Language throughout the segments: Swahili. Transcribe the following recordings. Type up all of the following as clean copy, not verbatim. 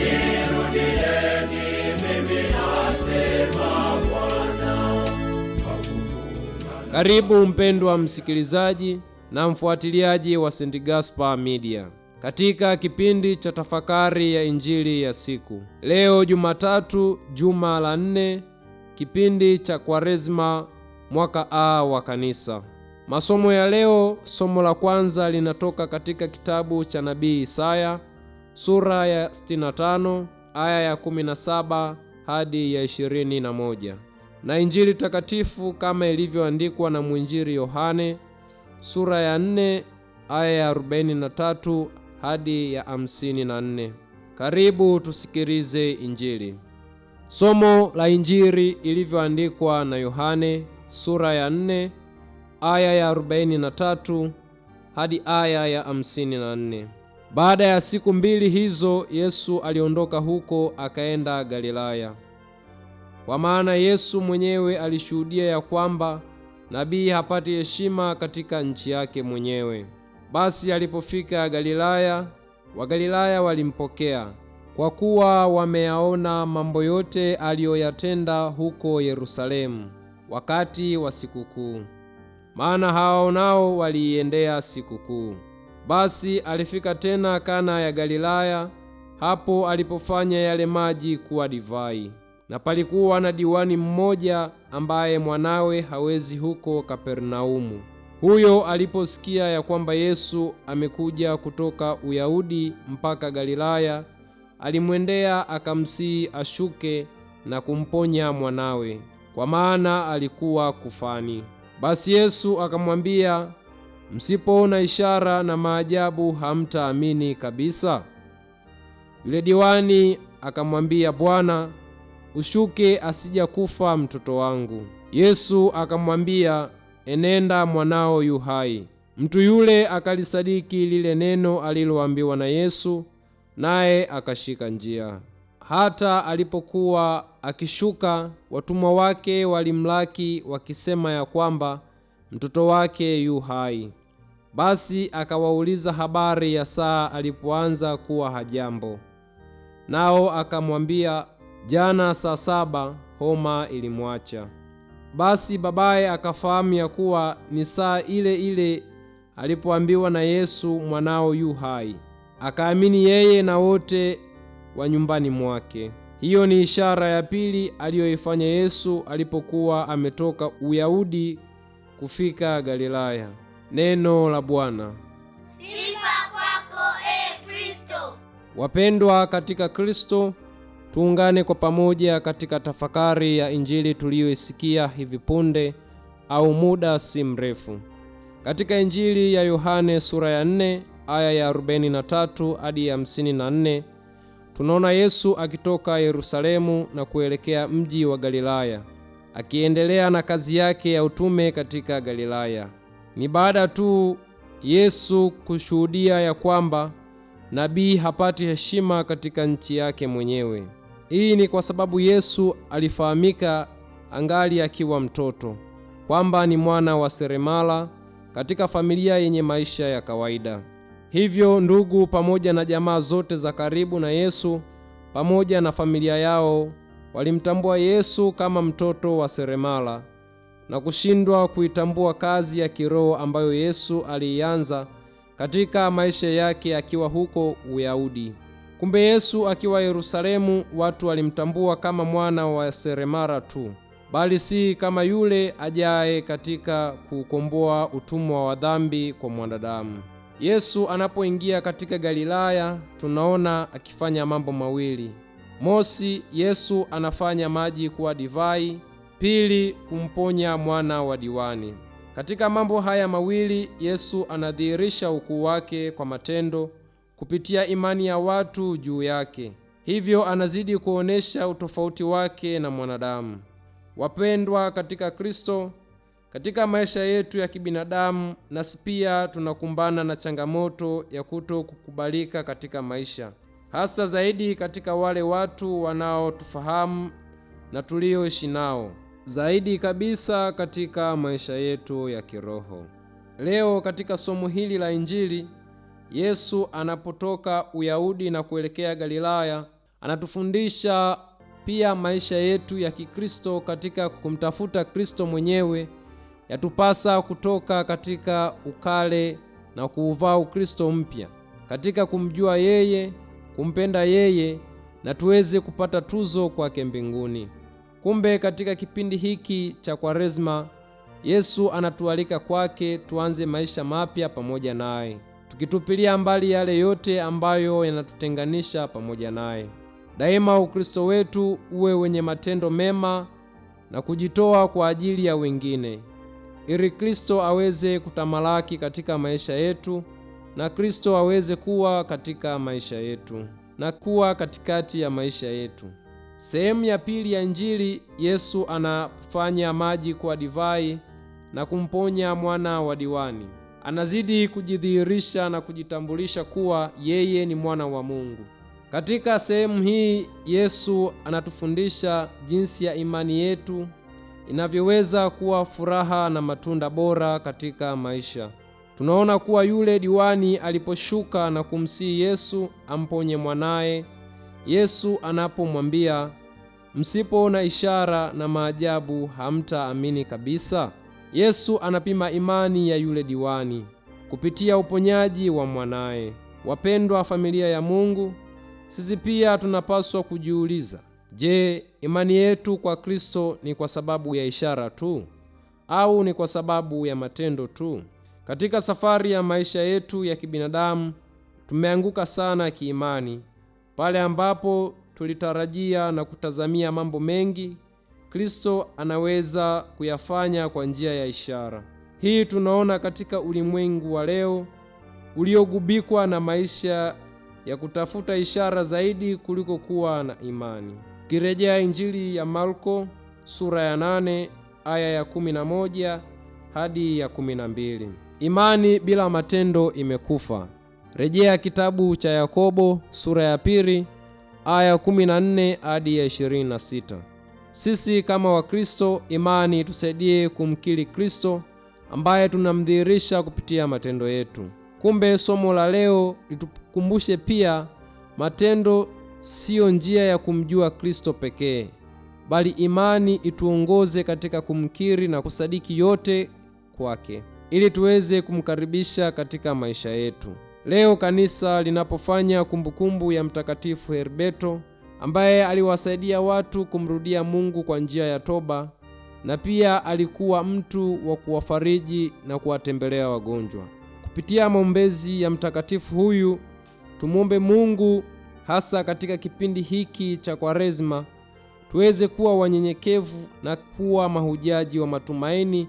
nirudieni mimi, asema Bwana. Karibu mpendwa msikilizaji na mfuatiliaji wa St. Gaspar Media katika kipindi cha tafakari ya Injili ya siku. Leo Jumatatu, juma la 4, kipindi cha Kwaresma, mwaka A wa Kanisa. Masomo ya leo, somo la kwanza linatoka katika kitabu cha nabii Isaya, sura ya 65, aya ya 17 hadi ya 21. Na Injili takatifu kama ilivyoandikwa na mwinjili Yohane, sura ya 4, aya ya 43 hadi ya 54. Karibu tusikilize Injili. Somo la Injili ilivyoandikwa na Yohane, sura ya 4, aya ya 43 hadi aya ya 54. Baada ya siku mbili hizo, Yesu aliondoka huko akaenda Galilaya. Kwa maana Yesu mwenyewe alishuhudia ya kwamba nabii hapati heshima katika nchi yake mwenyewe. Basi alipofika Galilaya, Wagalilaya walimpokea, kwa kuwa wameyaona mambo yote aliyoyatenda huko Yerusalemu wakati wa sikukuu, maana hao nao waliiendea sikukuu. Basi alifika tena Kana ya Galilaya, hapo alipofanya yale maji kuwa divai. Na palikuwa na diwani mmoja ambaye mwanawe hawezi huko Kapernaumu. Huyo aliposikia ya kwamba Yesu amekuja kutoka Uyahudi mpaka Galilaya, alimwendea akamsihi ashuke na kumponya mwanawe, kwa maana alikuwa kufani. Basi Yesu akamwambia, msipoona ishara na maajabu hamtaamini kabisa. Yule diwani akamwambia, Bwana, ushuke asija kufa mtoto wangu. Yesu akamwambia, enenda, mwanao yu hai. Mtu yule akalisadiki lile neno aliloambiwa na Yesu, naye akashika njia. Hata alipokuwa akishuka, watumwa wake walimlaki wakisema ya kwamba mtoto wake yu hai. Basi akawauliza habari ya saa alipoanza kuwa hajambo. Nao akamwambia, jana saa 7 homa ilimwacha. Basi babaye akafahamu ya kuwa ni saa ile ile alipoambiwa na Yesu, mwanao yu hai. Akaamini yeye na wote wa nyumbani mwake. Hiyo ni ishara ya pili aliyoifanya Yesu alipokuwa ametoka Uyahudi kufika Galilaya. Neno la Bwana. Sifa kwako, Kristo. Wapendwa katika Kristo, tuungane kwa pamoja katika tafakari ya Injili tuliyoisikia hivi punde au muda si mrefu. Katika Injili ya Yohane sura ya 4 aya ya 43 hadi ya 54, tunaona Yesu akitoka Yerusalemu na kuelekea mji wa Galilaya, akiendelea na kazi yake ya utume katika Galilaya. Ni baada tu Yesu kushuhudia ya kwamba nabii hapati heshima katika nchi yake mwenyewe. Hii ni kwa sababu Yesu alifahamika angali akiwa mtoto kwamba ni mwana wa seremala katika familia yenye maisha ya kawaida. Hivyo ndugu pamoja na jamaa zote za karibu na Yesu pamoja na familia yao walimtambua Yesu kama mtoto wa seremala na kushindwa kuitambua kazi ya kiroho ambayo Yesu aliianza katika maisha yake akiwa huko Uyahudi. Kumbe Yesu akiwa Yerusalemu, watu walimtambua kama mwana wa seremala tu, bali si kama yule ajaye katika kukomboa utumwa wa dhambi kwa mwanadamu. Yesu anapoingia katika Galilaya, tunaona akifanya mambo mawili. Mosi, Yesu anafanya maji kuwa divai. Pili, kumponya mwana wa diwani. Katika mambo haya mawili, Yesu anadhihirisha ukuu wake kwa matendo kupitia imani ya watu juu yake. Hivyo anazidi kuonesha utofauti wake na mwanadamu. Wapendwa katika Kristo, katika maisha yetu ya kibinadamu nasi pia tunakumbana na changamoto ya kutokukubalika katika maisha, hasa zaidi katika wale watu wanaotufahamu na tulioishi nao, zaidi kabisa katika maisha yetu ya kiroho. Leo katika somo hili la Injili, Yesu anapotoka Uyahudi na kuelekea Galilaya, Anatufundisha pia maisha yetu ya Kikristo katika kumtafuta Kristo mwenyewe. Yatupasa kutoka katika ukale na kuuvaa Ukristo mpya, katika kumjua yeye, kumpenda yeye, na tuweze kupata tuzo kwake mbinguni. Kumbe katika kipindi hiki cha Kwaresma, Yesu anatualika kwake tuanze maisha mapya pamoja naye, tukitupilia mbali yale yote ambayo yanatutenganisha pamoja naye. Daima Ukristo wetu uwe wenye matendo mema na kujitoa kwa ajili ya wengine, ili Kristo aweze kutamalaki katika maisha yetu na Kristo aweze kuwa katika maisha yetu na kuwa katikati ya maisha yetu. Sehemu ya pili ya Injili, Yesu anafanya maji kuwa divai na kumponya mwana wa diwani. Anazidi kujidhihirisha na kujitambulisha kuwa yeye ni mwana wa Mungu. Katika sehemu hii Yesu anatufundisha jinsi ya imani yetu inavyoweza kuwa furaha na matunda bora katika maisha. Tunaona kuwa yule diwani aliposhuka na kumsihi Yesu amponye mwanaye, Yesu anapomwambia, msipoona ishara na maajabu hamtaamini kabisa. Yesu anapima imani ya yule diwani kupitia uponyaji wa mwanaye. Wapendwa familia ya Mungu, sisi pia tunapaswa kujiuliza, je, imani yetu kwa Kristo ni kwa sababu ya ishara tu au ni kwa sababu ya matendo tu? Katika safari ya maisha yetu ya kibinadamu tumeanguka sana kiimani. Pale ambapo tulitarajia na kutazamia mambo mengi, Kristo anaweza kuyafanya kwa njia ya ishara. Hii tunaona katika ulimwengu wa leo uliogubikwa na maisha ya kutafuta ishara zaidi kuliko kuwa na imani. Kirejea Injili ya Marko sura ya 8 aya ya 11 hadi ya 12. Imani bila matendo imekufa. Rejea kitabu cha Yakobo sura ya 2 aya 14 hadi ya 26. Sisi kama Wakristo, imani tusaidie kumkiri Kristo ambaye tunamdhihirisha kupitia matendo yetu. Kumbe somo la leo litukumbushe pia matendo siyo njia ya kumjua Kristo pekee, bali imani ituongoze katika kumkiri na kusadiki yote kwake, ili tuweze kumkaribisha katika maisha yetu. Leo kanisa linapofanya kumbukumbu ya Mtakatifu Herberto ambaye aliwasaidia watu kumrudia Mungu kwa njia ya toba, na pia alikuwa mtu wa kuwafariji na kuwatembelea wagonjwa. Kupitia maombezi ya mtakatifu huyu, tumwombe Mungu hasa katika kipindi hiki cha Kwaresma tuweze kuwa wanyenyekevu na kuwa mahujaji wa matumaini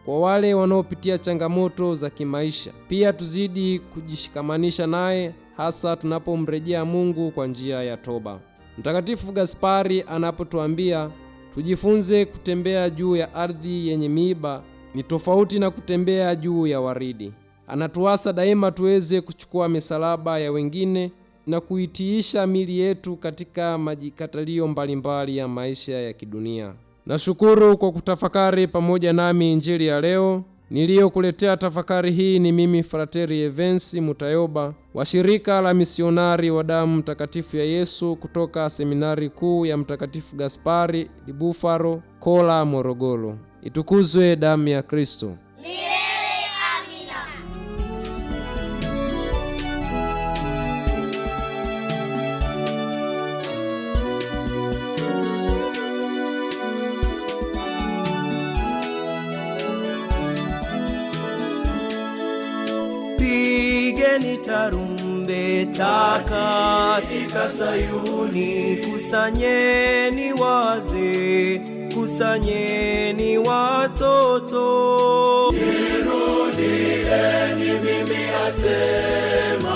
kwa wale wanaopitia changamoto za kimaisha. Pia tuzidi kujishikamanisha naye hasa tunapomrejea Mungu kwa njia ya toba. Mtakatifu Gaspari anapotuambia tujifunze kutembea juu ya ardhi yenye miiba, ni tofauti na kutembea juu ya waridi. Anatuasa daima tuweze kuchukua misalaba ya wengine na kuitiisha mili yetu katika majikatalio mbalimbali ya maisha ya kidunia. Nashukuru kwa kutafakari pamoja nami Injili ya leo. Niliyokuletea tafakari hii ni mimi Frateri Evensi Mutayoba wa shirika la misionari wa damu mtakatifu ya Yesu kutoka seminari kuu ya Mtakatifu Gaspari di Bufalo, Kola, Morogoro. Itukuzwe damu ya Kristo! Pigeni tarumbeta katika Sayuni, kusanyeni wazee, kusanyeni watoto. Nirudieni, mimi asema